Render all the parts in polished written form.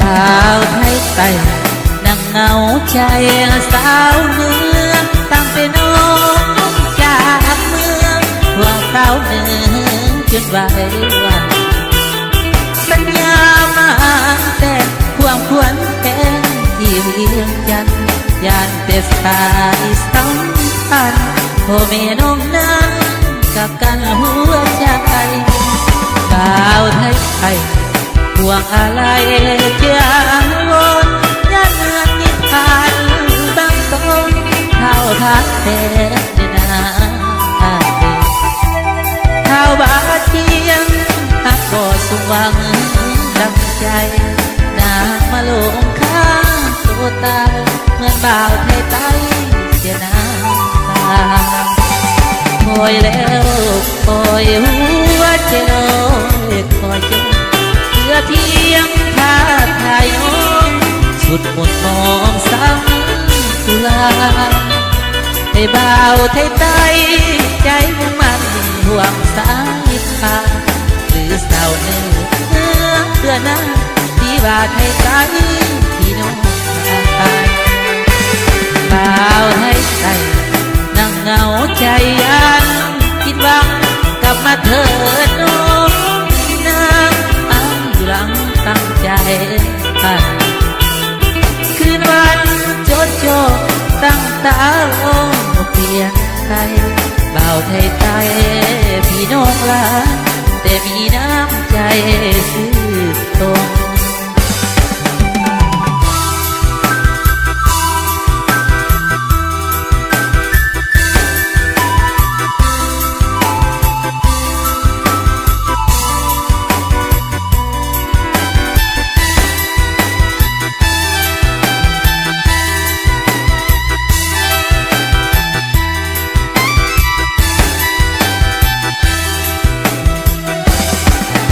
าวไทยไต่นั่งเหงาใจสาวเมืองตั้งเป็นน้องจากเมืองห่วงสาวเนืองจนไหววันสัญญามาแต่ความควรแก่ที่เวียงจันทร์ยานเตสตายสัมพันธ์พ่อแม่น้องนั้นกับกันหัวใจบ่าวไทยไทยห่วงอะไรจางวนยันเงินนิทานบางตนเท่าทักแต่นาเท่าบาเทียงหักบ่สมหวังดังใจนางมาลงข้างตัวตายเหมือนบ่าวไทยไต้เสียน้ำตาคอยแล้วคอยหัวใจลอยคอยจนเพื่อเพียงท่าทายน้องสุดหมดมองซ้ำตุลาให้บ่าวไทยไต้ใจมุ่งมั่นห่วงสายตาหรือสาวเนื้อเพื่อหน้าที่ว่าไทยไต้พี่น้องบ่าวไทยไต้นั่งเหงาใจยันคิดหวังกลับมาเถิดน้องนางอ้างอยู่หลังตั้งใจคืนวันโจดโจตั้งตาโอ้เปลี่ยนใจบ่าวไทยไต้พี่น้องลาแต่มีน้ำใจซื่อตรง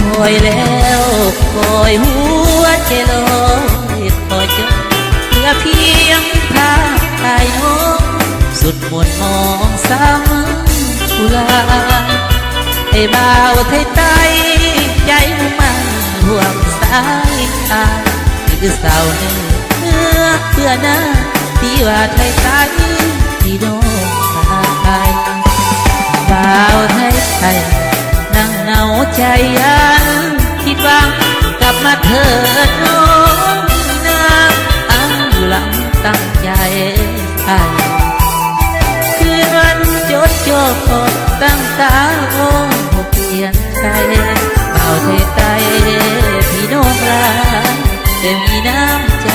คอยแล้วคอยหัวใจลอยคอยจนเพื่อเพียงพาทายน้องสุดหมดมองซ้ำกุลาให้บ่าวไทยไต้ใจมุ่งมั่นห่วงสายตาคือสาวเนื้อเพื่อหน้าที่ว่าไทยไต้ที่น้องทายบ่าวไทยไต้นั่งเหงาใจยันคิดว่ากลับมาเถิดน้องนางอ้างอยู่หลังตั้งใจคืนวันโจดโจตั้งตาโอ้เปลี่ยนใจบ่าวไทยไต้พี่น้องรักแต่มีน้ำใจ